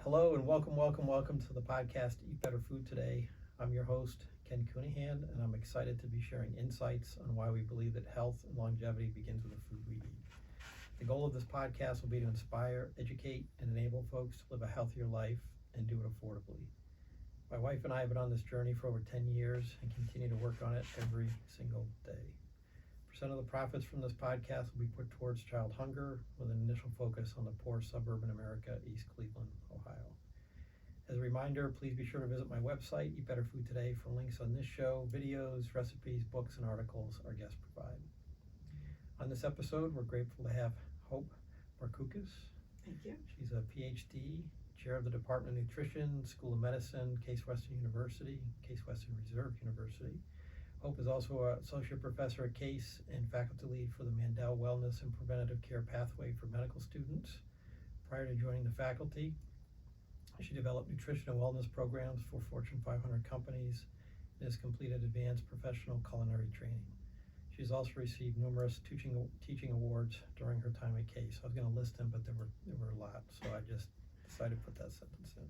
Hello and welcome to the podcast Eat Better Food Today. I'm your host, Ken Cunningham, and I'm excited to be sharing insights on why we believe that health and longevity begins with the food we eat. The goal of this podcast will be to inspire, educate, and enable folks to live a healthier life and do it affordably. My wife and I have been on this journey for over 10 years and continue to work on it every single day. Percent of the profits from this podcast will be put towards child hunger with an initial focus on the poor suburban America, East Cleveland, Ohio. As a reminder, please be sure to visit my website, Eat Better Food Today, for links on this show, videos, recipes, books, and articles our guests provide. On this episode, we're grateful to have Hope Barkoukis. Thank you. She's a PhD, chair of the Department of Nutrition, School of Medicine, Case Western University, Case Western Reserve University. Hope is also an associate professor at Case and faculty lead for the Mandel Wellness and Preventative Care Pathway for medical students. Prior to joining the faculty, she developed nutrition and wellness programs for Fortune 500 companies and has completed advanced professional culinary training. She's also received numerous teaching awards during her time at Case. I was going to list them, but there were a lot, so I just decided to put that sentence in.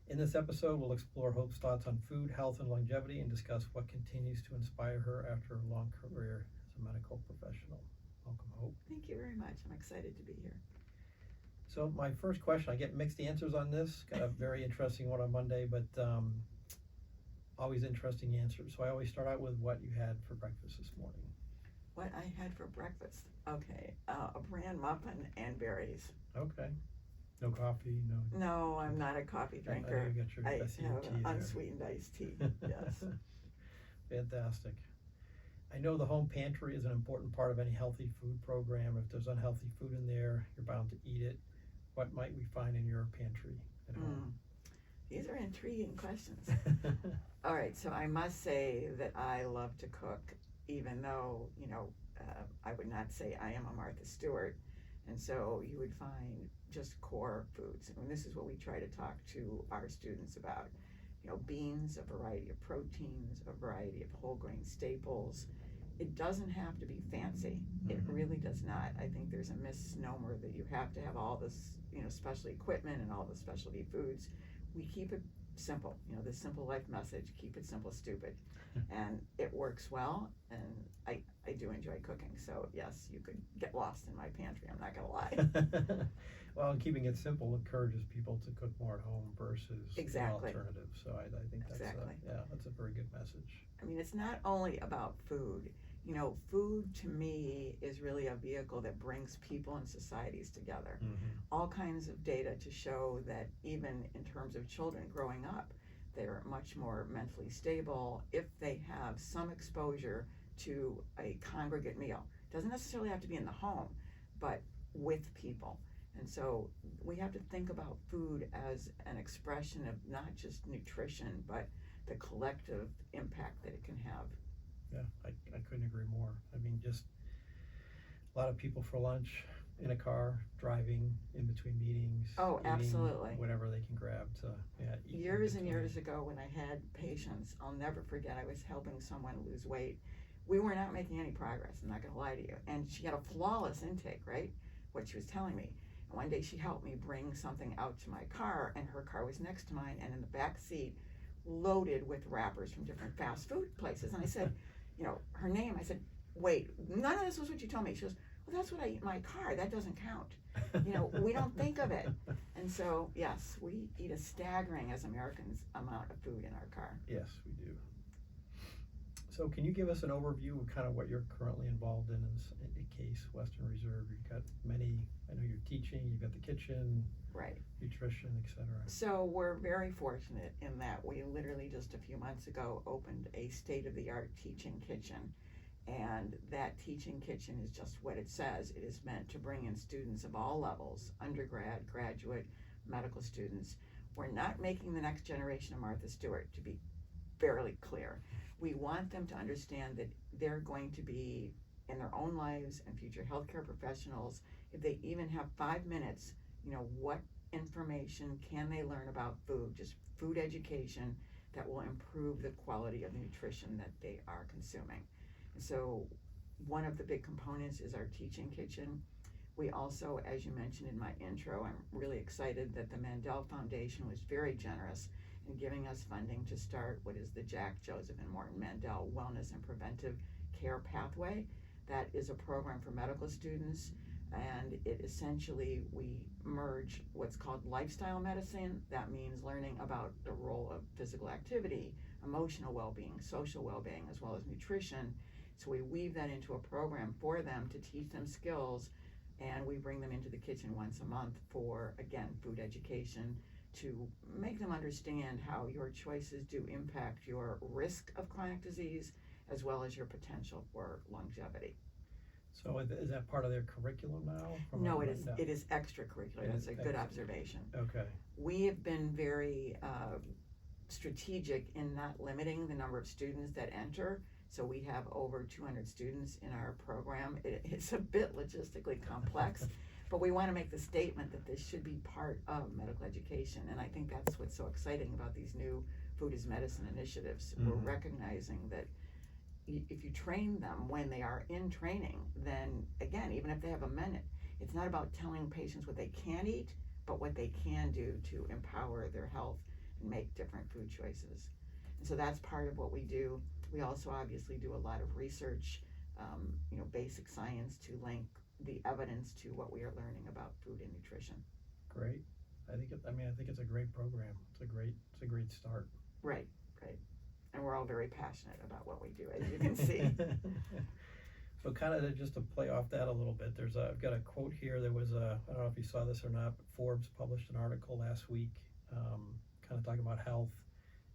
In this episode, we'll explore Hope's thoughts on food, health, and longevity and discuss what continues to inspire her after a long career as a medical professional. Welcome, Hope. Thank you very much. I'm excited to be here. So my first question, I get mixed answers on this. Got a very interesting one on Monday, but always interesting answers. So I always start out with what you had for breakfast this morning. What I had for breakfast? Okay, a bran muffin and berries. Okay. No coffee, no. No, I'm not a coffee drinker. I have tea unsweetened iced tea. Yes. Fantastic. I know the home pantry is an important part of any healthy food program. If there's unhealthy food in there, you're bound to eat it. What might we find in your pantry at home? These are intriguing questions. All right, so I must say that I love to cook, even though, I would not say I am a Martha Stewart. And so you would find just core foods. And this is what we try to talk to our students about. Beans, a variety of proteins, a variety of whole grain staples. It doesn't have to be fancy. It really does not. I think there's a misnomer that you have to have all this, special equipment and all the specialty foods. We keep it simple. The simple life message, keep it simple, stupid. And it works well, and I do enjoy cooking. So yes, you could get lost in my pantry, I'm not gonna lie. Well, keeping it simple encourages people to cook more at home versus Exactly. an alternative. So I think that's that's a very good message. I mean, it's not only about food. Food to me is really a vehicle that brings people and societies together. All kinds of data to show that even in terms of children growing up, they're much more mentally stable if they have some exposure to a congregate meal. Doesn't necessarily have to be in the home, but with people. And so we have to think about food as an expression of not just nutrition, but the collective impact that it can have. Yeah, I couldn't agree more. I mean, just a lot of people for lunch, in a car, driving, in between meetings. Oh, absolutely. Whatever they can grab to eat. Years and years ago when I had patients, I'll never forget, I was helping someone lose weight. We were not making any progress, I'm not gonna lie to you. And she had a flawless intake, right? What she was telling me. And one day she helped me bring something out to my car, and her car was next to mine, and in the back seat, loaded with wrappers from different fast food places. And I said, her name, I said, wait, none of this was what you told me. She goes, well, that's what I eat in my car, that doesn't count. We don't think of it. And so, yes, we eat a staggering, as Americans, amount of food in our car. Yes, we do. So can you give us an overview of kind of what you're currently involved in as a Case Western Reserve? You've got many, I know you're teaching, you've got the kitchen, right, nutrition, etc. So we're very fortunate in that we literally just a few months ago opened a state-of-the-art teaching kitchen. And that teaching kitchen is just what it says. It is meant to bring in students of all levels, undergrad, graduate, medical students. We're not making the next generation of Martha Stewart, to be fairly clear. We want them to understand that they're going to be in their own lives and future healthcare professionals. If they even have 5 minutes, what information can they learn about food, just food education that will improve the quality of nutrition that they are consuming. And so one of the big components is our teaching kitchen. We also, as you mentioned in my intro, I'm really excited that the Mandel Foundation was very generous in giving us funding to start what is the Jack, Joseph, and Morton Mandel Wellness and Preventive Care Pathway. That is a program for medical students, and it essentially, we merge what's called lifestyle medicine. That means learning about the role of physical activity, emotional well-being, social well-being, as well as nutrition. So we weave that into a program for them to teach them skills, and we bring them into the kitchen once a month for, again, food education, to make them understand how your choices do impact your risk of chronic disease as well as your potential for longevity. So is that part of their curriculum now? No, it is extracurricular. That's a good observation. Okay. We have been very strategic in not limiting the number of students that enter. So we have over 200 students in our program. It's a bit logistically complex, but we want to make the statement that this should be part of medical education. And I think that's what's so exciting about these new food as medicine initiatives. Mm-hmm. We're recognizing that if you train them when they are in training, then again, even if they have a minute, it's not about telling patients what they can't eat, but what they can do to empower their health and make different food choices. And so that's part of what we do. We also obviously do a lot of research, basic science to link the evidence to what we are learning about food and nutrition. Great. I think it's a great program. It's a great start. Right. And we're all very passionate about what we do, as you can see. So kind of just to play off that a little bit, I've got a quote here. There was I don't know if you saw this or not, but Forbes published an article last week kind of talking about health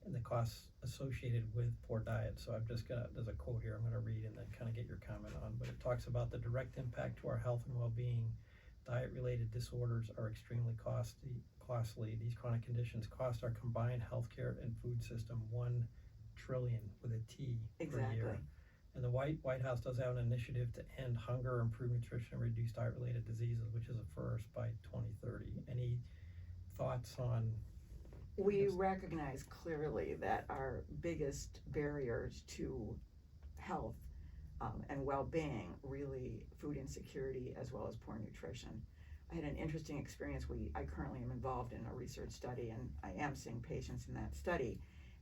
and the costs associated with poor diet. So there's a quote here I'm going to read and then kind of get your comment on, but it talks about the direct impact to our health and well-being. Diet-related disorders are extremely costly. These chronic conditions cost our combined healthcare and food system $1 trillion with a T per year. And the White House does have an initiative to end hunger, improve nutrition, and reduce diet-related diseases, which is a first by 2030. Any thoughts on? We recognize clearly that our biggest barriers to health and well-being, really food insecurity as well as poor nutrition. I had an interesting experience. I currently am involved in a research study, and I am seeing patients in that study.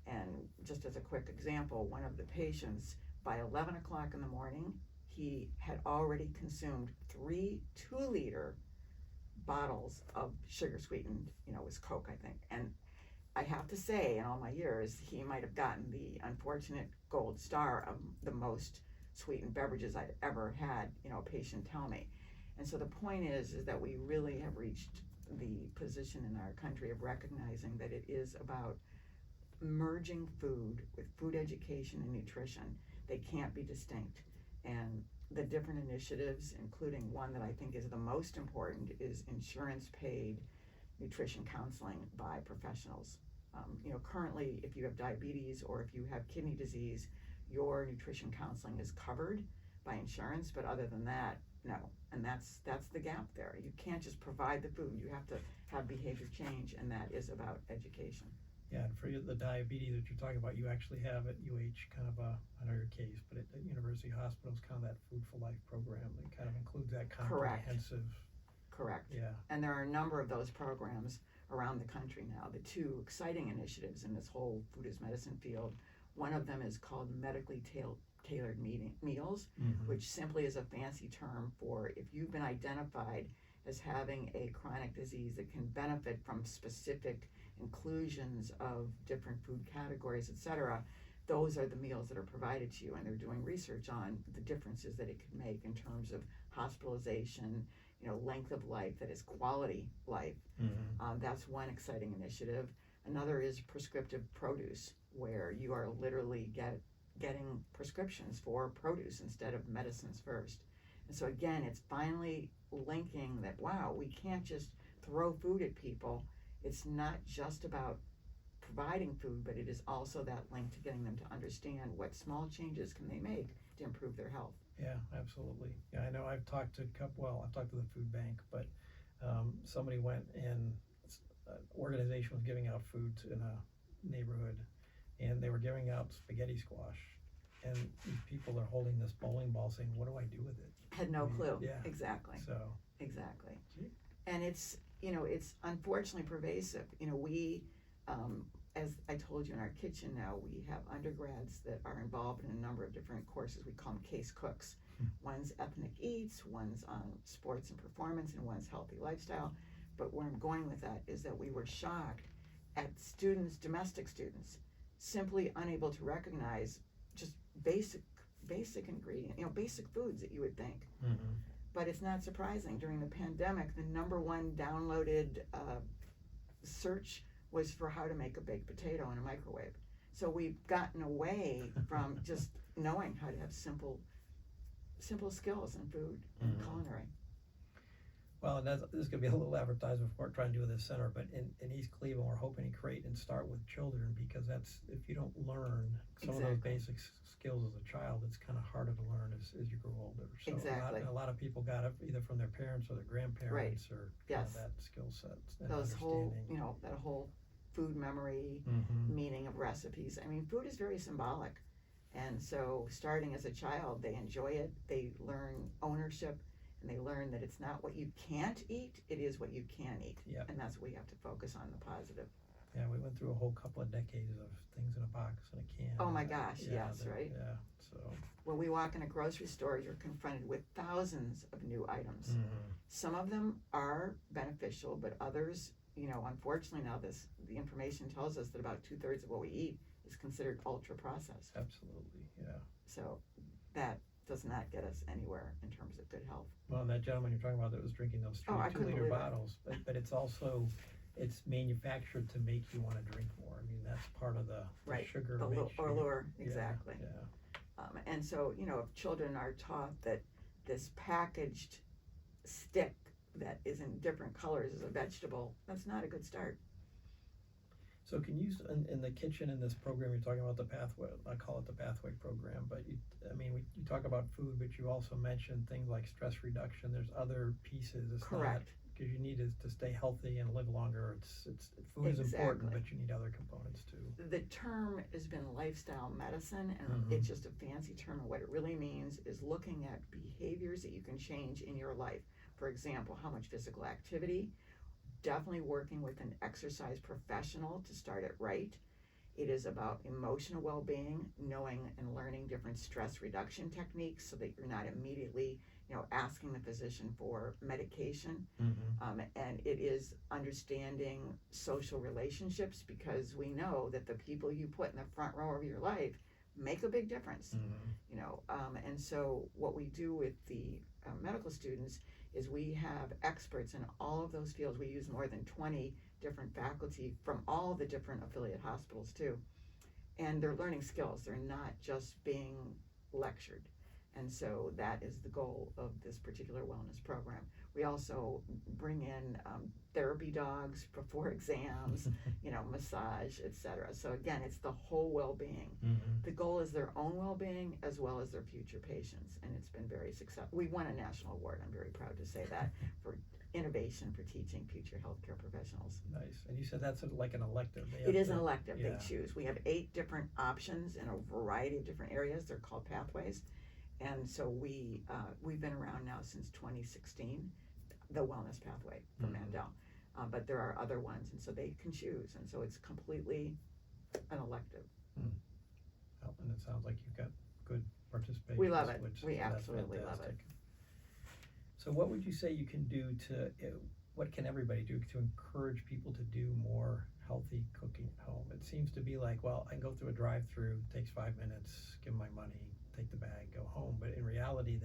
And just as a quick example, one of the patients, by 11 o'clock in the morning, he had already consumed 3 2-liter bottles of sugar sweetened, it was Coke, I think. And I have to say, in all my years, he might have gotten the unfortunate gold star of the most sweetened beverages I'd ever had, a patient tell me. And so the point is that we really have reached the position in our country of recognizing that it is about merging food with food education and nutrition. They can't be distinct. And the different initiatives, including one that I think is the most important, is insurance paid nutrition counseling by professionals. Currently, if you have diabetes or if you have kidney disease, your nutrition counseling is covered by insurance, but other than that, no. And that's the gap there. You can't just provide the food. You have to have behavior change, and that is about education. Yeah, and for the diabetes that you're talking about, you actually have at UH kind of I know your case, but at University Hospitals, kind of that Food for Life program that kind of includes that comprehensive. Correct. Yeah. And there are a number of those programs around the country now. The two exciting initiatives in this whole food as medicine field, one of them is called medically tailored meals, mm-hmm. which simply is a fancy term for if you've been identified as having a chronic disease that can benefit from specific inclusions of different food categories, etc. Those are the meals that are provided to you, and they're doing research on the differences that it could make in terms of hospitalization, length of life, that is quality life. Mm-hmm. That's one exciting initiative. Another is prescriptive produce, where you are literally getting prescriptions for produce instead of medicines first. And so again, it's finally linking that, wow, we can't just throw food at people. It's not just about providing food, but it is also that link to getting them to understand what small changes can they make to improve their health. Yeah, absolutely. Yeah, I know I've talked to the food bank, but somebody went and an organization was giving out food in a neighborhood, and they were giving out spaghetti squash, and these people are holding this bowling ball saying, what do I do with it? Had no clue. Yeah. Exactly. So Exactly. Gee. And it's, it's unfortunately pervasive. We, as I told you in our kitchen now, we have undergrads that are involved in a number of different courses. We call them case cooks. One's ethnic eats, one's on sports and performance, and one's healthy lifestyle. But where I'm going with that is that we were shocked at students, domestic students, simply unable to recognize just basic ingredient, basic foods that you would think. Mm-hmm. But it's not surprising. During the pandemic, the number one downloaded search was for how to make a baked potato in a microwave. So we've gotten away from just knowing how to have simple skills in food and culinary. Well, and this is going to be a little advertisement for what we're trying to do with this center, but in East Cleveland, we're hoping to create and start with children, because that's, if you don't learn some of those basic skills as a child, it's kind of harder to learn as you grow older. So a lot of people got it either from their parents or their grandparents, or Yes. that skill set and Those understanding. that whole food memory, meaning of recipes. I mean, food is very symbolic. And so starting as a child, they enjoy it, they learn ownership, and they learn that it's not what you can't eat, it is what you can eat. Yep. And that's what we have to focus on, the positive. Yeah, we went through a whole couple of decades of things in a box and a can. Oh my gosh, yes, right? Yeah, so. When we walk in a grocery store, you're confronted with thousands of new items. Some of them are beneficial, but others, unfortunately now the information tells us that about 2/3 of what we eat is considered ultra processed. Absolutely, yeah. So that does not get us anywhere in terms of good health. Well, and that gentleman you're talking about that was drinking those 2-liter bottles, but it's also, it's manufactured to make you want to drink more. I mean, that's part of the sugar. Or lure, exactly. Yeah. And so, if children are taught that this packaged stick that is in different colors is a vegetable, that's not a good start. So can you, in the kitchen, in this program, you're talking about the pathway, I call it the pathway program, but you talk about food, but you also mentioned things like stress reduction. There's other pieces. It's correct. Because you need to stay healthy and live longer. Food is important, but you need other components too. The term has been lifestyle medicine, and it's just a fancy term, and what it really means is looking at behaviors that you can change in your life. For example, how much physical activity, definitely working with an exercise professional to start it right. It is about emotional well-being, knowing and learning different stress reduction techniques so that you're not immediately, asking the physician for medication. And it is understanding social relationships, because we know that the people you put in the front row of your life make a big difference. And so what we do with the medical students is we have experts in all of those fields. We use more than 20 different faculty from all the different affiliate hospitals too. And they're learning skills. They're not just being lectured. And so that is the goal of this particular wellness program. We also bring in therapy dogs before exams, massage, etc. So again, it's the whole well-being. The goal is their own well-being as well as their future patients, and it's been very successful. We won a national award, I'm very proud to say that, for innovation for teaching future healthcare professionals. Nice. And you said that's like an elective. It is an elective. They choose. We have 8 different options in a variety of different areas. They're called pathways. And so we've been around now since 2016, the wellness pathway for Mandel. But there are other ones, and so they can choose. And so it's completely an elective. Well, and it sounds like you've got good participation. We love it. We absolutely love it. So what would you say you can do what can everybody do to encourage people to do more healthy cooking at home? It seems to be like, well, I can go through a drive-through, takes 5 minutes, give them my money, take the bag, go home. But in reality,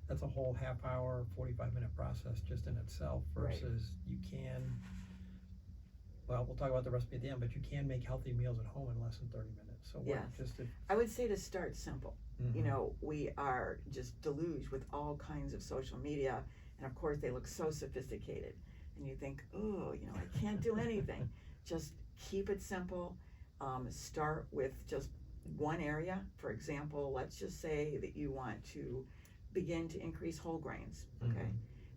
that's a whole half hour, 45-minute process just in itself, versus you can, well, we'll talk about the recipe at the end, but you can make healthy meals at home in less than 30 minutes. So I would say to start simple. We are just deluged with all kinds of social media, and of course they look so sophisticated, and you think, oh, I can't do anything. Just keep it simple. Start with just one area. For example, let's just say that you want to begin to increase whole grains, okay?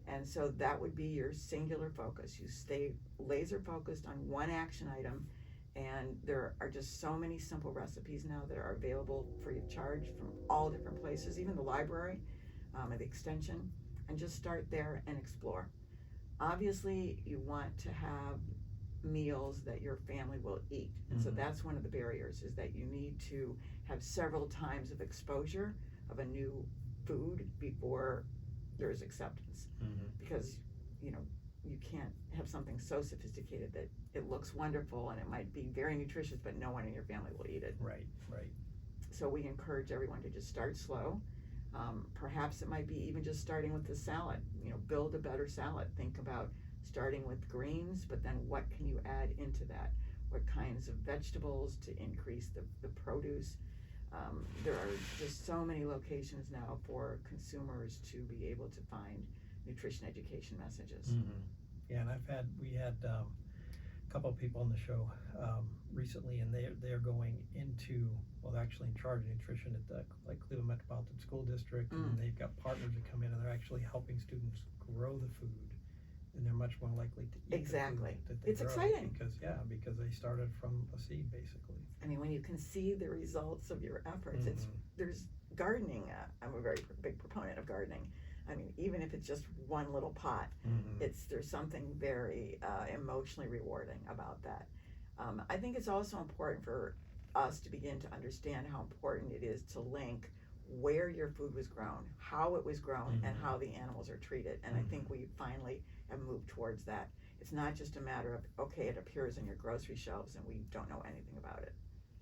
And so that would be your singular focus. You stay laser focused on one action item, and there are just so many simple recipes now that are available free of charge from all different places, even the library, at the extension. and just start there and explore. Obviously, you want to have meals that your family will eat. And so that's one of the barriers, is that you need to have several times of exposure of a new food before there's acceptance. Because, you know, you can't have something so sophisticated that it looks wonderful and it might be very nutritious, but no one in your family will eat it. Right. So we encourage everyone to just start slow. Perhaps it might be even just starting with the salad. You know, build a better salad. Think about starting with greens, but then what can you add into that? What kinds of vegetables to increase the produce? There are just so many locations now for consumers to be able to find nutrition education messages. Yeah, and we had a couple of people on the show recently, and they're going into, well, they're actually in charge of nutrition at the Cleveland Metropolitan School District, and they've got partners that come in and they're actually helping students grow the food, and they're much more likely to eat Exactly. the food that they It's grow exciting. because they started from a seed, basically. I mean, when you can see the results of your efforts, there's gardening. I'm a very big proponent of gardening. I mean, even if it's just one little pot, there's something very emotionally rewarding about that. I think it's also important for us to begin to understand how important it is to link where your food was grown, how it was grown, and how the animals are treated. And I think we finally have moved towards that. It's not just a matter of, okay, it appears on your grocery shelves and we don't know anything about it.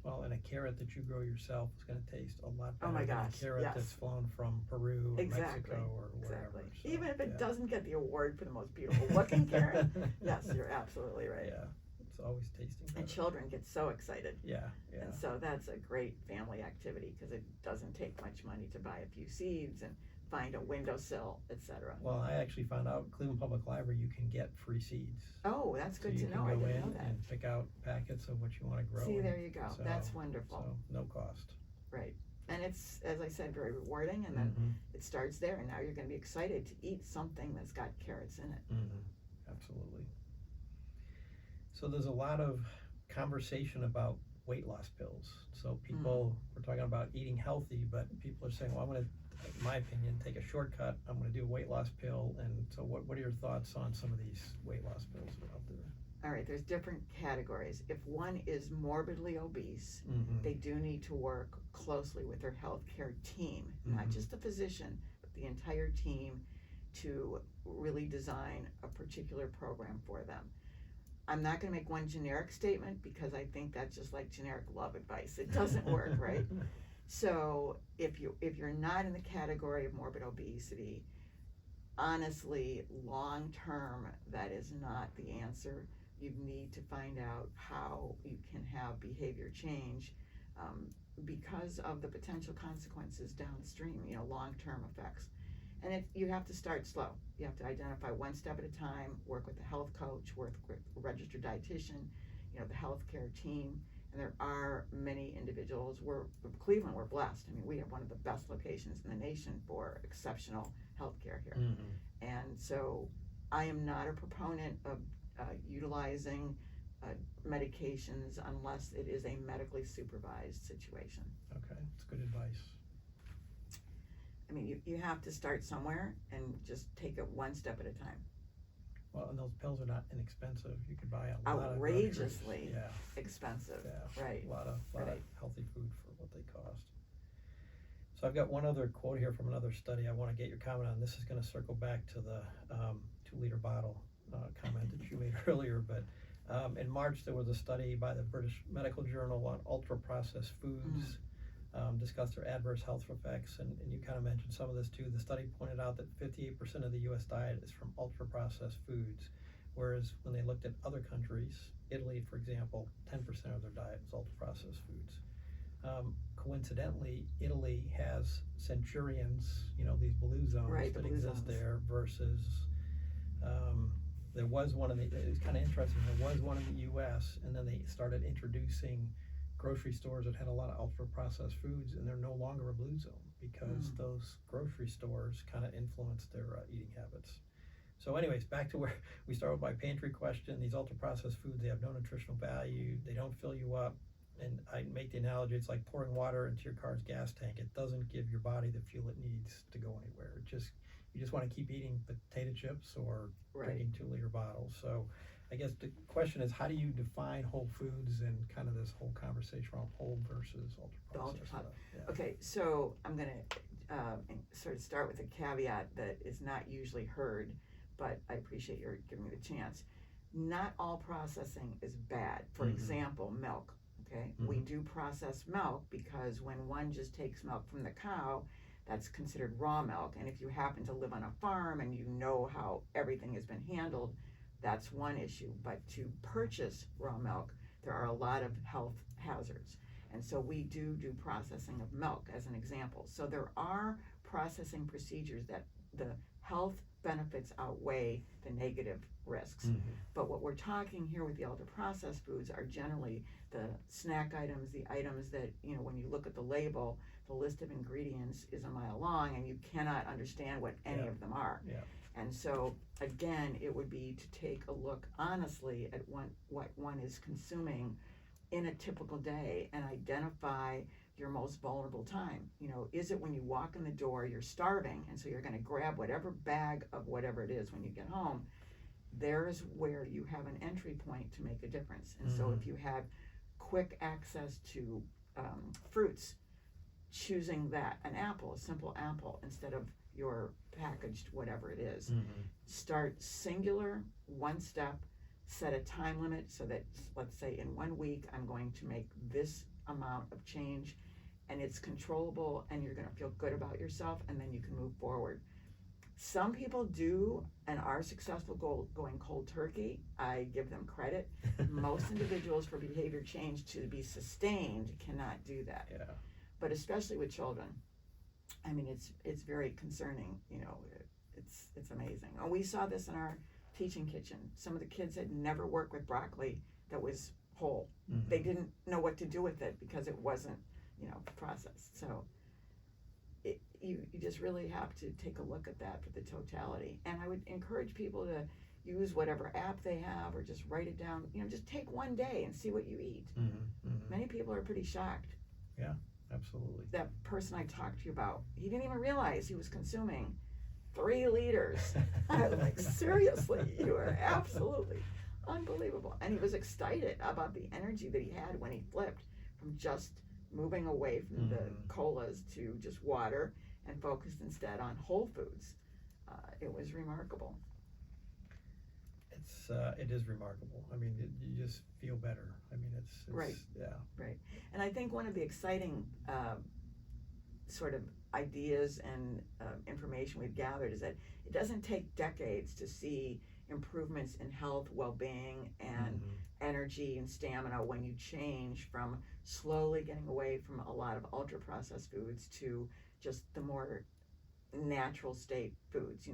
Well, and a carrot that you grow yourself is going to taste a lot better Oh my than gosh, a carrot yes. that's flown from Peru or Mexico or wherever. So, Even if it doesn't get the award for the most beautiful looking carrot, yes, you're absolutely right. Yeah, it's always tasting better. And children get so excited. Yeah. And so that's a great family activity, because it doesn't take much money to buy a few seeds and find a windowsill, etc. Well, I actually found out Cleveland Public Library you can get free seeds. Oh, that's good to know. So I you can go didn't know in that. and pick out packets of what you want to grow. See, there you go. So, That's wonderful. So no cost. Right. And it's, as I said, very rewarding, and then it starts there, and now you're going to be excited to eat something that's got carrots in it. Absolutely. So there's a lot of conversation about weight loss pills. So people, we're talking about eating healthy, but people are saying, well, I'm going to, in my opinion, take a shortcut. I'm going to do a weight loss pill. And so what are your thoughts on some of these weight loss pills that are out there? All right, there's different categories. If one is morbidly obese, they do need to work closely with their healthcare team, not just the physician, but the entire team, to really design a particular program for them. I'm not going to make one generic statement, because I think that's just like generic love advice. It doesn't work, right? So if you're not in the category of morbid obesity, honestly, long term, that is not the answer. You need to find out how you can have behavior change because of the potential consequences downstream, long-term effects. And you have to start slow. You have to identify one step at a time, work with a health coach, work with a registered dietitian, the healthcare team. And there are many individuals. Cleveland, we're blessed. I mean, we have one of the best locations in the nation for exceptional healthcare here. And so I am not a proponent of utilizing medications unless it is a medically supervised situation. Okay, that's good advice. I mean, you have to start somewhere and just take it one step at a time. Well, and those pills are not inexpensive. You could buy a lot outrageously of expensive. Yeah, right. A lot of healthy food for what they cost. So I've got one other quote here from another study I want to get your comment on. This is going to circle back to the 2-liter bottle comment that you made earlier. But in March, there was a study by the British Medical Journal on ultra-processed foods. Discussed their adverse health effects, and you kind of mentioned some of this too. The study pointed out that 58% of the U.S. diet is from ultra-processed foods, whereas when they looked at other countries, Italy, for example, 10% of their diet is ultra-processed foods. Coincidentally, Italy has centurions, these blue zones that exist there, versus there was one it's kind of interesting, there was one in the U.S., and then they started introducing grocery stores that had a lot of ultra-processed foods, and they're no longer a blue zone because those grocery stores kind of influenced their eating habits. So anyways, back to where we started with my pantry question. These ultra-processed foods, they have no nutritional value, they don't fill you up, and I make the analogy, it's like pouring water into your car's gas tank. It doesn't give your body the fuel it needs to go anywhere. It just you just want to keep eating potato chips or Right. drinking 2-liter bottles. So I guess the question is, how do you define whole foods and kind of this whole conversation around whole versus ultra-processed stuff? Yeah. Okay, so I'm going to sort of start with a caveat that is not usually heard, but I appreciate your giving me the chance. Not all processing is bad. For example, milk. Okay, we do process milk because when one just takes milk from the cow, that's considered raw milk. And if you happen to live on a farm and you know how everything has been handled, that's one issue. But to purchase raw milk, there are a lot of health hazards. And so we do processing of milk as an example. So there are processing procedures that the health benefits outweigh the negative risks. But what we're talking here with the ultra-processed foods are generally the snack items, the items that, when you look at the label, the list of ingredients is a mile long and you cannot understand what any of them are. Yeah. And so, again, it would be to take a look honestly at what one is consuming in a typical day and identify your most vulnerable time. Is it when you walk in the door, you're starving, and so you're going to grab whatever bag of whatever it is when you get home? There's where you have an entry point to make a difference. And so if you have quick access to fruits, choosing an apple, a simple apple, instead of your packaged whatever it is. Start singular, one step, set a time limit so that, let's say in 1 week, I'm going to make this amount of change, and it's controllable and you're going to feel good about yourself, and then you can move forward. Some people do and are successful going cold turkey. I give them credit. Most individuals, for behavior change to be sustained, cannot do that. Yeah. But especially with children, I mean, it's very concerning. It's amazing. And we saw this in our teaching kitchen. Some of the kids had never worked with broccoli that was whole. They didn't know what to do with it because it wasn't, processed. So you just really have to take a look at that for the totality. And I would encourage people to use whatever app they have or just write it down. Just take one day and see what you eat. Many people are pretty shocked. Yeah, absolutely. That person I talked to you about, he didn't even realize he was consuming 3 liters. I was like, seriously, you are absolutely unbelievable. And he was excited about the energy that he had when he flipped from just moving away from the colas to just water and focused instead on whole foods. It was remarkable. It is remarkable. I mean, you just feel better. I mean, it's right. Yeah. Right. And I think one of the exciting sort of ideas and information we've gathered is that it doesn't take decades to see improvements in health, well-being, and energy and stamina when you change from slowly getting away from a lot of ultra-processed foods to just the more natural state foods,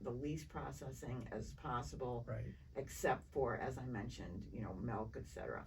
the least processing as possible, Right. except for, as I mentioned, milk, etc.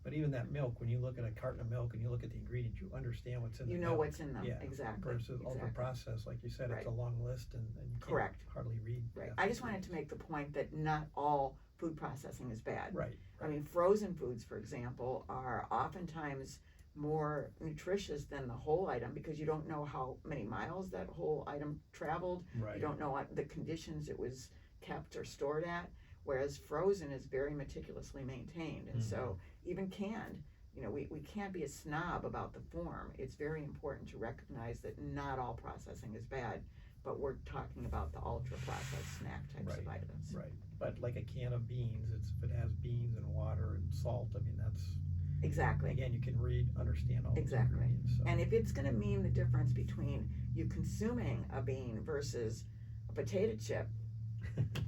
But even that milk, when you look at a carton of milk and you look at the ingredients, you understand what's in the milk. You know what's in them. Yeah. Exactly. Versus ultra-processed, like you said, Right. it's a long list and you can't Correct. hardly read. Right. half I the just wanted to make the point that not all food processing is bad. Right. I mean, frozen foods, for example, are oftentimes more nutritious than the whole item because you don't know how many miles that whole item traveled. Right. You don't know what the conditions it was kept or stored at, whereas frozen is very meticulously maintained. And so even canned, we can't be a snob about the form. It's very important to recognize that not all processing is bad, but we're talking about the ultra-processed snack types of items. Right. But like a can of beans, if it has beans and water and salt, I mean, that's Exactly. Again, you can understand all those Exactly. ingredients. So. And if it's going to mean the difference between you consuming a bean versus a potato chip,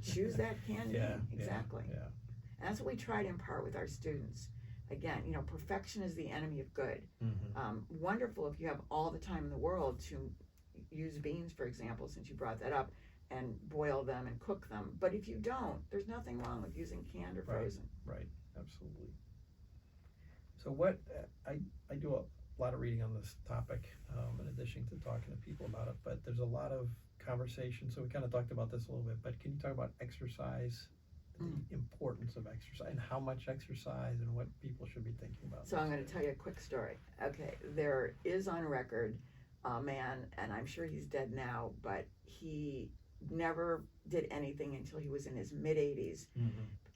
choose that canned bean. Exactly. Yeah. And that's what we try to impart with our students. Again, perfection is the enemy of good. Wonderful if you have all the time in the world to use beans, for example, since you brought that up, and boil them and cook them. But if you don't, there's nothing wrong with using canned or frozen. Right. Absolutely. So I do a lot of reading on this topic, in addition to talking to people about it, but there's a lot of conversation. So we kind of talked about this a little bit, but can you talk about exercise, the importance of exercise, and how much exercise, and what people should be thinking about? So I'm going to tell you a quick story. Okay, there is on record a man, and I'm sure he's dead now, but he never did anything until he was in his mid 80s.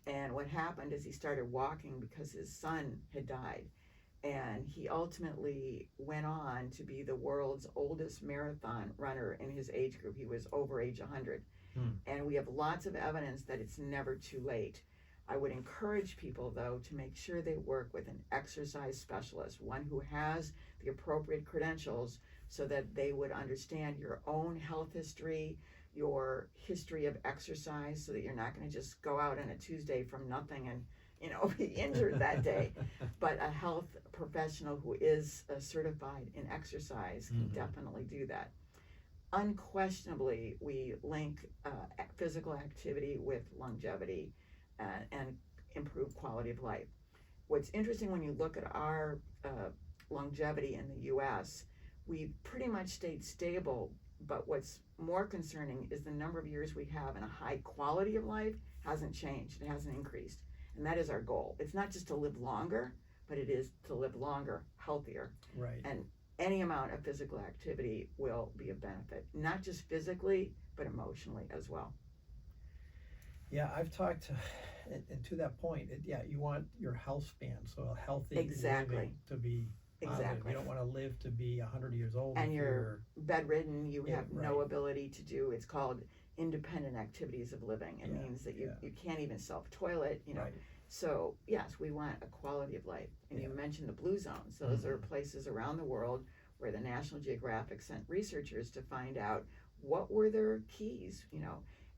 And what happened is he started walking because his son had died. And he ultimately went on to be the world's oldest marathon runner in his age group. He was over age 100. And we have lots of evidence that it's never too late. I would encourage people, though, to make sure they work with an exercise specialist, one who has the appropriate credentials so that they would understand your own health history, your history of exercise, so that you're not going to just go out on a Tuesday from nothing and be injured that day. But a health professional who is certified in exercise can definitely do that. Unquestionably, we link physical activity with longevity and improved quality of life. What's interesting when you look at our longevity in the U.S., we've pretty much stayed stable, but what's more concerning is the number of years we have in a high quality of life hasn't changed, it hasn't increased. And that is our goal. It's not just to live longer, but it is to live longer, healthier. Right. And any amount of physical activity will be a benefit, not just physically, but emotionally as well. Yeah, I've talked, and to that point, you want your health span, so a healthy living to be positive. You don't want to live to be 100 years old. And you're bedridden, you have no ability to do, it's called independent activities of living. It means that you can't even self-toilet, Right. So yes, we want a quality of life. And you mentioned the blue zones. Those are places around the world where the National Geographic sent researchers to find out what were their keys,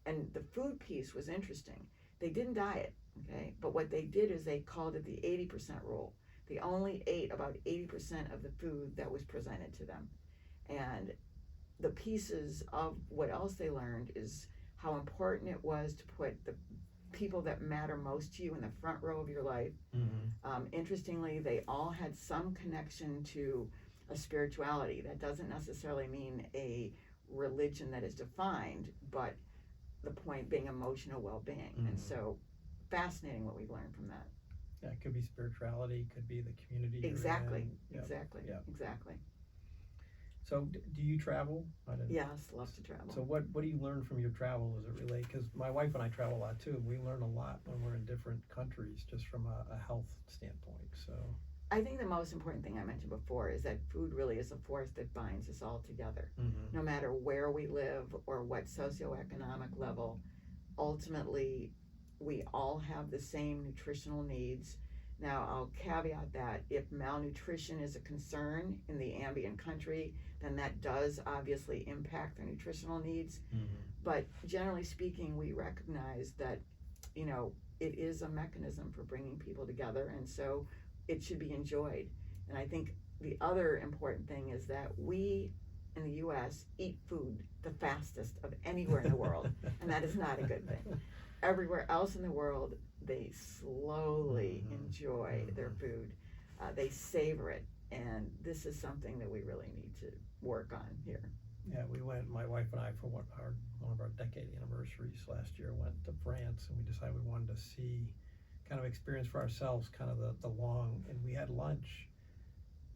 and the food piece was interesting. They didn't diet, okay, but what they did is they called it the 80% rule. They only ate about 80% of the food that was presented to them. And the pieces of what else they learned is how important it was to put the people that matter most to you in the front row of your life. Interestingly, they all had some connection to a spirituality. That doesn't necessarily mean a religion that is defined, but the point being emotional well-being. And so fascinating what we've learned from that. Yeah, it could be spirituality, could be the community. Exactly. Exactly. So do you travel? Yes, love to travel. So what do you learn from your travel as it relates? Because my wife and I travel a lot too. We learn a lot when we're in different countries, just from a health standpoint. So I think the most important thing I mentioned before is that food really is a force that binds us all together. No matter where we live or what socioeconomic level, ultimately we all have the same nutritional needs. Now, I'll caveat that if malnutrition is a concern in the ambient country, then that does obviously impact their nutritional needs. But generally speaking, we recognize that, it is a mechanism for bringing people together, and so it should be enjoyed. And I think the other important thing is that we in the U.S. eat food the fastest of anywhere in the world, and that is not a good thing. Everywhere else in the world, they slowly enjoy their food. They savor it, and this is something that we really need to work on here. Yeah, we went, my wife and I, for one of our decade anniversaries last year, went to France, and we decided we wanted to see, kind of experience for ourselves, kind of the long, and we had lunch.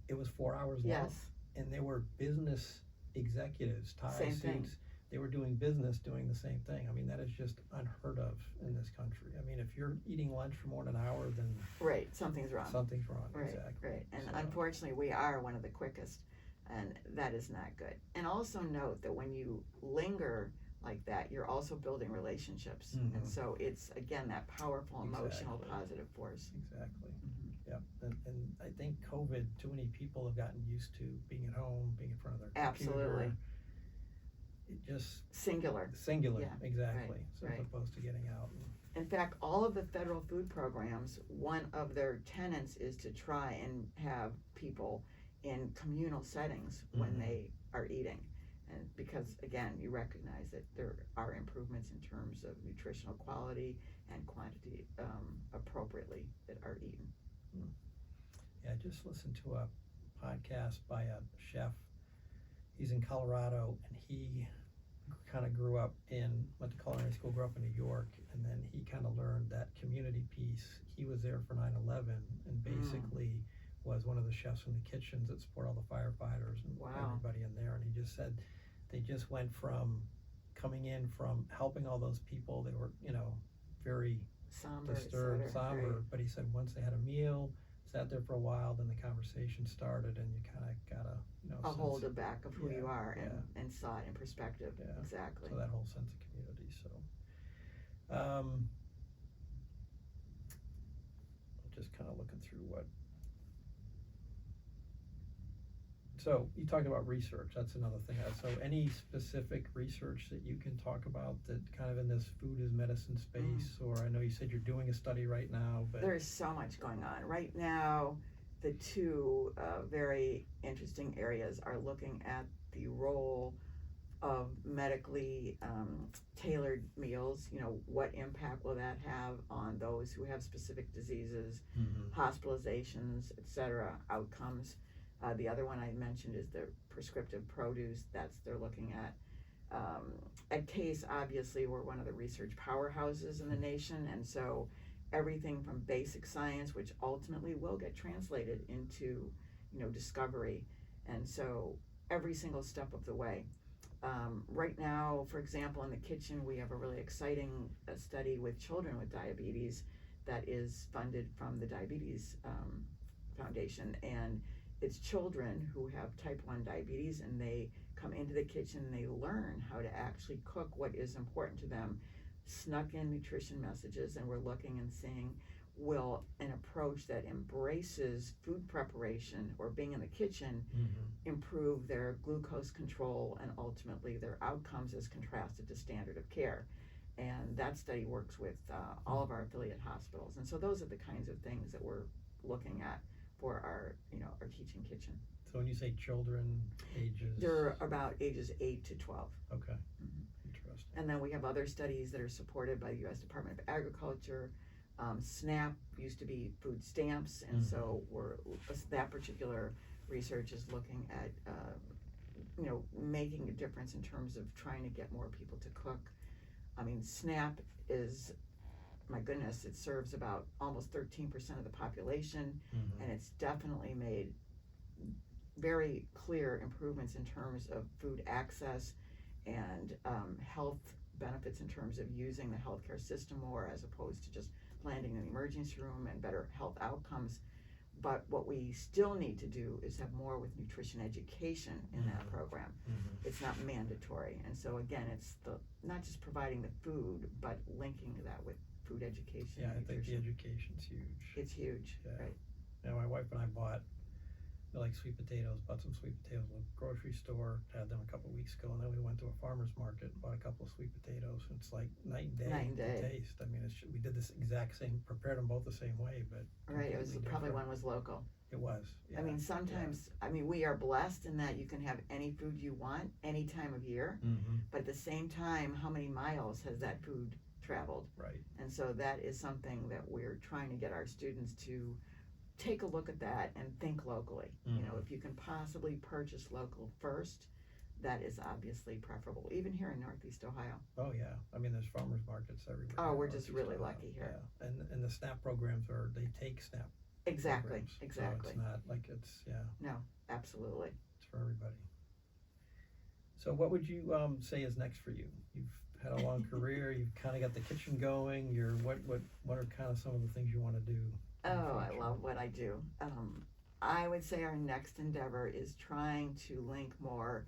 It was 4 hours long, and they were business executives, Thai suits. They were doing business, doing the same thing. I mean, that is just unheard of in this country. I mean, if you're eating lunch for more than an hour, then something's wrong. Something's wrong. Right, exactly. Right. And unfortunately, we are one of the quickest, and that is not good. And also note that when you linger like that, you're also building relationships, and so it's again that powerful emotional positive force. Exactly. Yeah, and I think COVID, too many people have gotten used to being at home, being in front of their computer. Absolutely. It just Singular, exactly. So as opposed to getting out. In fact, all of the federal food programs, one of their tenets is to try and have people in communal settings when they are eating. And because again, you recognize that there are improvements in terms of nutritional quality and quantity appropriately that are eaten. Yeah, I just listened to a podcast by a chef. He's in Colorado, and he kind of went to culinary school, grew up in New York, and then he kind of learned that community piece. He was there for 9/11, and basically was one of the chefs in the kitchens that support all the firefighters and Wow. everybody in there, and he just said they just went from coming in from helping all those people. They were, very Somber, disturbed, et cetera, somber, right. but he said once they had a meal, sat there for a while, then the conversation started, and you kind of got a A hold of back of who Yeah, you are yeah. and saw it in perspective. Yeah. Exactly. So that whole sense of community. So just kind of looking through what. So you talked about research. That's another thing. So any specific research that you can talk about that kind of in this food is medicine space, or I know you said you're doing a study right now, but There's so much going on right now. The two very interesting areas are looking at the role of medically tailored meals. What impact will that have on those who have specific diseases, hospitalizations, etc., outcomes. The other one I mentioned is the prescriptive produce. They're looking at. At CASE, obviously, we're one of the research powerhouses in the nation, and so everything from basic science, which ultimately will get translated into, discovery, and so every single step of the way. Right now, for example, in the kitchen, we have a really exciting study with children with diabetes that is funded from the Diabetes Foundation, and it's children who have type 1 diabetes, and they come into the kitchen and they learn how to actually cook what is important to them, snuck in nutrition messages, and we're looking and seeing, will an approach that embraces food preparation or being in the kitchen improve their glucose control and ultimately their outcomes as contrasted to standard of care. And that study works with all of our affiliate hospitals, and so those are the kinds of things that we're looking at for our teaching kitchen. So when you say children, ages? They're about ages 8 to 12. Okay. Interesting. And then we have other studies that are supported by the U.S. Department of Agriculture. SNAP used to be food stamps, and so that particular research is looking at making a difference in terms of trying to get more people to cook. I mean, SNAP is, my goodness, it serves about almost 13% of the population, and it's definitely made very clear improvements in terms of food access and health benefits in terms of using the healthcare system more as opposed to just landing in the emergency room, and better health outcomes. But what we still need to do is have more with nutrition education in that program. It's not mandatory, and so again, it's not just providing the food, but linking that with food education. Yeah, and I think the nutrition. education's huge. It's huge, Yeah. right? Yeah, my wife and I bought sweet potatoes, bought some sweet potatoes at the grocery store, had them a couple of weeks ago, and then we went to a farmer's market, bought a couple of sweet potatoes. It's like night and day. Night and day. The taste. I mean, we did this exact same, prepared them both the same way, but Right, it was completely probably different. one was local. It was. Yeah. I mean, sometimes, we are blessed in that you can have any food you want, any time of year, but at the same time, how many miles has that food traveled? Right. And so that is something that we're trying to get our students to take a look at that and think locally. If you can possibly purchase local first, that is obviously preferable, even here in Northeast Ohio. Oh yeah, I mean, there's farmers markets everywhere. Oh, in we're just Northeast really Ohio. lucky here. Yeah, and the SNAP programs they take SNAP. Exactly, programs. exactly. So it's not like it's No, absolutely. it's for everybody. So what would you say is next for you? You've had a long career. You've kind of got the kitchen going. What are kind of some of the things you want to do? Oh, I love what I do. I would say our next endeavor is trying to link more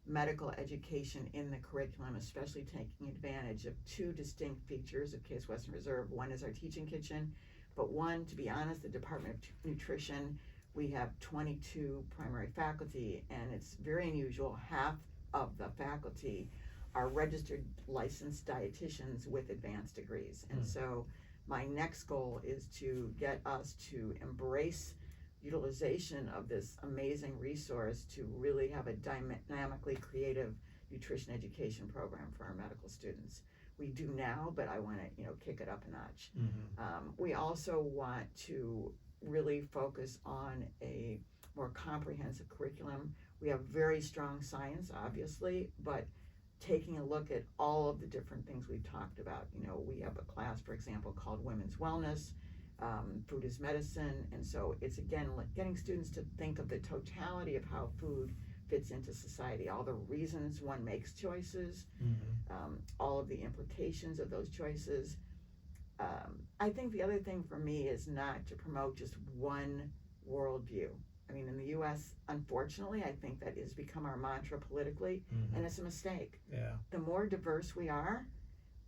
medical education in the curriculum, especially taking advantage of two distinct features of Case Western Reserve. One is our teaching kitchen, but one, to be honest, the Department of Nutrition, we have 22 primary faculty, and it's very unusual. Half of the faculty are registered licensed dietitians with advanced degrees. And so my next goal is to get us to embrace utilization of this amazing resource to really have a dynamically creative nutrition education program for our medical students. We do now, but I want to kick it up a notch. We also want to really focus on a more comprehensive curriculum. We have very strong science, obviously, but taking a look at all of the different things we've talked about. We have a class, for example, called Women's Wellness. food is medicine, and so it's again getting students to think of the totality of how food fits into society, all the reasons one makes choices, all of the implications of those choices. I think the other thing for me is not to promote just one worldview. I mean, in the U.S., unfortunately, I think that has become our mantra politically, and it's a mistake. Yeah. The more diverse we are,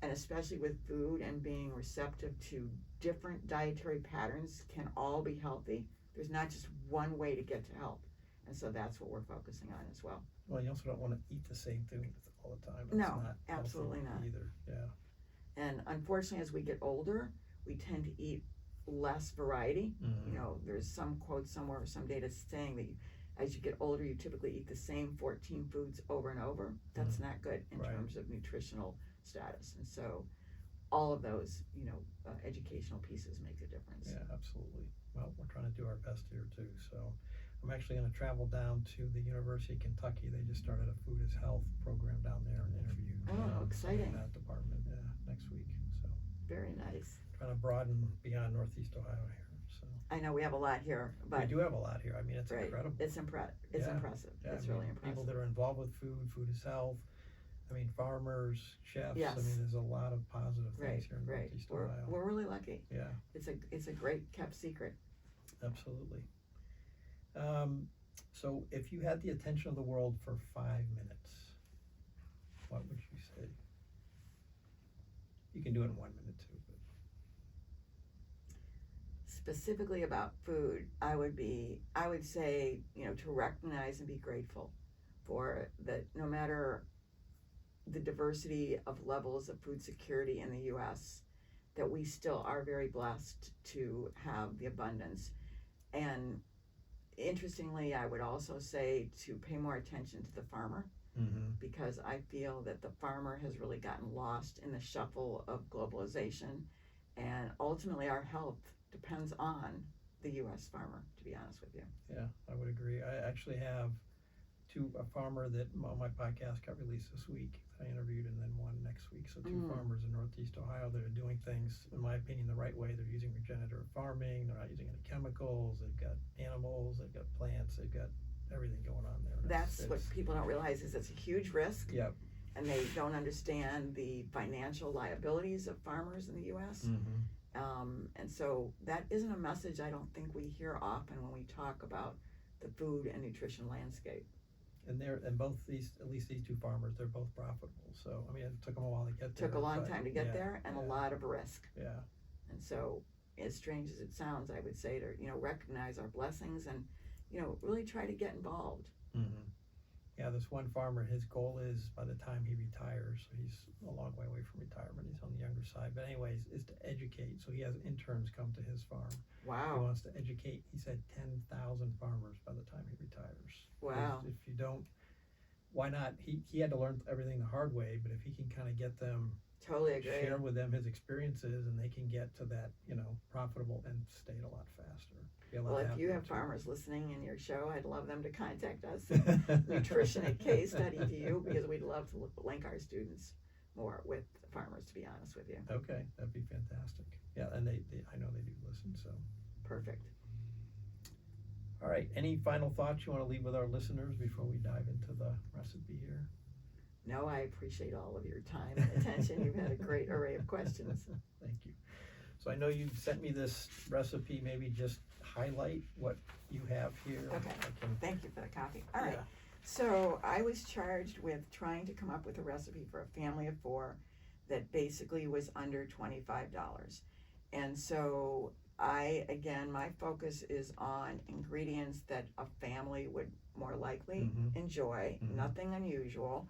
and especially with food and being receptive to different dietary patterns can all be healthy. There's not just one way to get to health. And so that's what we're focusing on as well. Well, you also don't want to eat the same thing all the time. It's No, not absolutely not. Either. Yeah. And unfortunately, as we get older, we tend to eat less variety. You know, there's some quote somewhere or some data saying that as you get older, you typically eat the same 14 foods over and over. That's not good in terms of nutritional status. And so all of those, educational pieces make a difference. Yeah, absolutely. Well, we're trying to do our best here too. So I'm actually going to travel down to the University of Kentucky. They just started a food as health program down there and interview. Exciting. In that department, next week. So very nice. Trying to broaden beyond Northeast Ohio here. So I know we have a lot here, but we do have a lot here. I mean, it's incredible. It's impressive. Yeah, It's really impressive. People that are involved with food as health. I mean, farmers, chefs. Yes. I mean, there's a lot of positive things here in Northeast Ohio. We're really lucky. Yeah. It's a great kept secret. Absolutely. So if you had the attention of the world for 5 minutes, what would you say? You can do it in 1 minute too. But. Specifically about food, I would say, to recognize and be grateful for that no matter the diversity of levels of food security in the U.S., that we still are very blessed to have the abundance. And interestingly, I would also say to pay more attention to the farmer, because I feel that the farmer has really gotten lost in the shuffle of globalization, and ultimately our health depends on the U.S. farmer, to be honest with you. Yeah, I would agree. I actually have a farmer that on my podcast got released this week that I interviewed, and then one next week. So two farmers in Northeast Ohio that are doing things, in my opinion, the right way. They're using regenerative farming. They're not using any chemicals. They've got animals. They've got plants. They've got everything going on there. That's what people don't realize is it's a huge risk. Yep. And they don't understand the financial liabilities of farmers in the U.S. And so that isn't a message I don't think we hear often when we talk about the food and nutrition landscape. And both these, at least these two farmers, they're both profitable. So, I mean, it took them a while to get there. Took a long time to get there and a lot of risk. Yeah. And so, as strange as it sounds, I would say to, recognize our blessings and, really try to get involved. Yeah, this one farmer, his goal is by the time he retires, so he's a long way away from retirement, he's on the younger side, but anyways, is to educate. So he has interns come to his farm. Wow. He wants to educate, he said 10,000 farmers by the time he retires. Wow. If you don't, why not? He had to learn everything the hard way, but if he can kind of get them, totally agree, share with them his experiences, and they can get to that, profitable end state a lot faster. Well, if you have farmers listening in your show, I'd love them to contact us, Nutrition at KStudyVU, because we'd love to link our students more with farmers, to be honest with you. Okay, that'd be fantastic. Yeah, and they I know they do listen, so. Perfect. All right, any final thoughts you want to leave with our listeners before we dive into the recipe here? No, I appreciate all of your time and attention. You've had a great array of questions. Thank you. So I know you sent me this recipe, maybe just highlight what you have here. Okay, thank you for the copy. All right, Yeah. So I was charged with trying to come up with a recipe for a family of 4 that basically was under $25. And so my focus is on ingredients that a family would more likely enjoy, nothing unusual.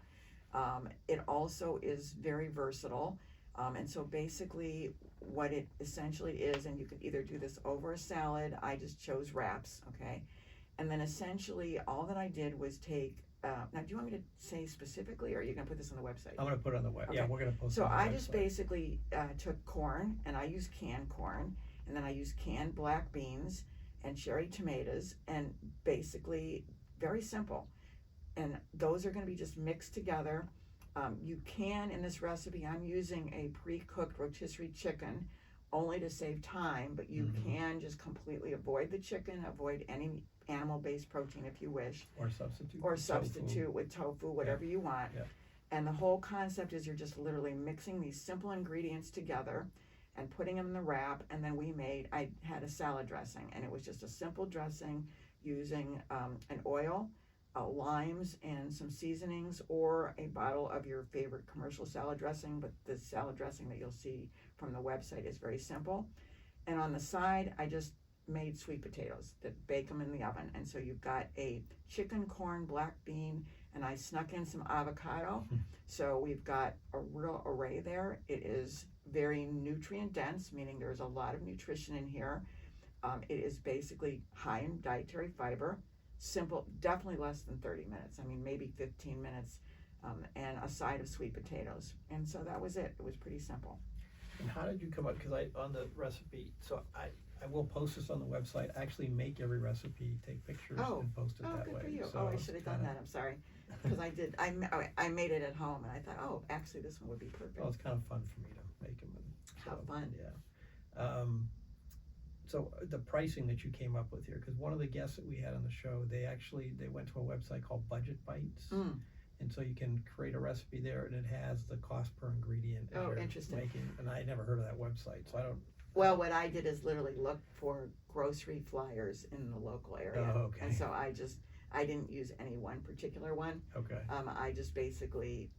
It also is very versatile. And so basically what it essentially is, and you could either do this over a salad, I just chose wraps, okay? And then essentially all that I did was take, now do you want me to say specifically, or are you gonna put this on the website? I'm gonna put it on the web. Okay. Yeah, we're gonna post it So on the I website. just basically took corn, and I used canned corn, and then I used canned black beans and cherry tomatoes, and basically very simple. And those are gonna be just mixed together. You can, in this recipe, I'm using a pre-cooked rotisserie chicken only to save time, but you can just completely avoid the chicken, avoid any animal-based protein if you wish. Or substitute. Or substitute with tofu, whatever you want. Yep. And the whole concept is you're just literally mixing these simple ingredients together and putting them in the wrap. And then I had a salad dressing, and it was just a simple dressing using an oil, limes, and some seasonings, or a bottle of your favorite commercial salad dressing. But the salad dressing that you'll see from the website is very simple. And on the side, I just made sweet potatoes that bake them in the oven. And so you've got a chicken, corn, black bean, and I snuck in some avocado. So we've got a real array there. It is very nutrient dense, meaning there's a lot of nutrition in here. It is basically high in dietary fiber, simple, definitely less than 30 minutes. I mean, maybe 15 minutes, and a side of sweet potatoes. And so that was it. It was pretty simple. And how did you come up, because on the recipe, so I will post this on the website, actually make every recipe, take pictures and post it that good way. for you. So I should have done that, I'm sorry. Because I made it at home, and I thought, actually this one would be perfect. Well, it's kind of fun for me to make them. How fun. Yeah. So the pricing that you came up with here, because one of the guests that we had on the show, they went to a website called Budget Bites. And so you can create a recipe there, and it has the cost per ingredient. Interesting. And I never heard of that website, so I don't. Well, what I did is literally look for grocery flyers in the local area. Oh, okay. And so I didn't use any one particular one. Okay. I just basically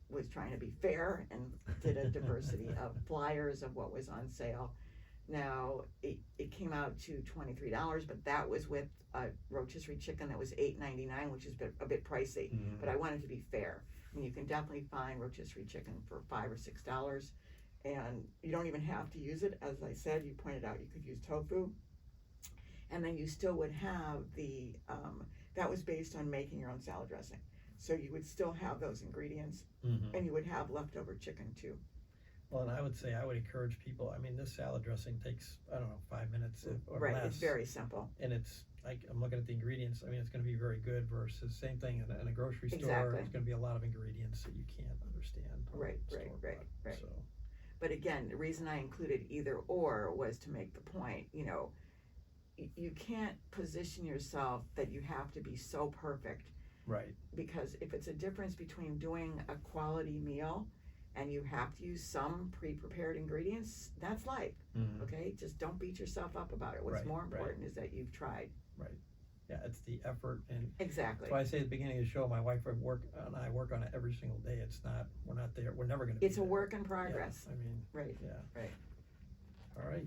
was trying to be fair and did a diversity of flyers of what was on sale. Now, it came out to $23, but that was with a rotisserie chicken that was $8.99, which is a bit pricey. But I wanted to be fair. I mean, you can definitely find rotisserie chicken for $5 or $6, and you don't even have to use it. As I said, you pointed out you could use tofu, and then you still would have that was based on making your own salad dressing. So you would still have those ingredients, and you would have leftover chicken too. Well, and I would encourage people, I mean, this salad dressing takes, I don't know, 5 minutes or right, less. It's very simple. And it's, like, I'm looking at the ingredients, I mean, it's gonna be very good versus same thing in a grocery store. Exactly. There's gonna be a lot of ingredients that you can't understand. Right. So. But again, the reason I included either or was to make the point, you can't position yourself that you have to be so perfect. Right. Because if it's a difference between doing a quality meal and you have to use some pre-prepared ingredients, that's life. Okay, just don't beat yourself up about it. What's more important is that you've tried. Right. Yeah, it's the effort. And exactly. So I say at the beginning of the show, my wife and I work on it every single day. It's not, we're not there, we're never gonna be It's a there. work in progress. Yeah, I mean, right. All right.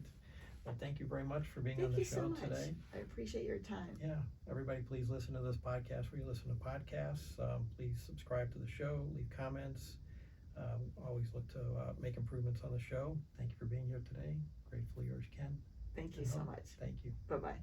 Well, thank you very much for being on the show today. I appreciate your time. Yeah, everybody please listen to this podcast where you listen to podcasts. Please subscribe to the show, leave comments. Always look to make improvements on the show. Thank you for being here today. Gratefully yours, Ken. Thank you so much. Thank you. Bye-bye.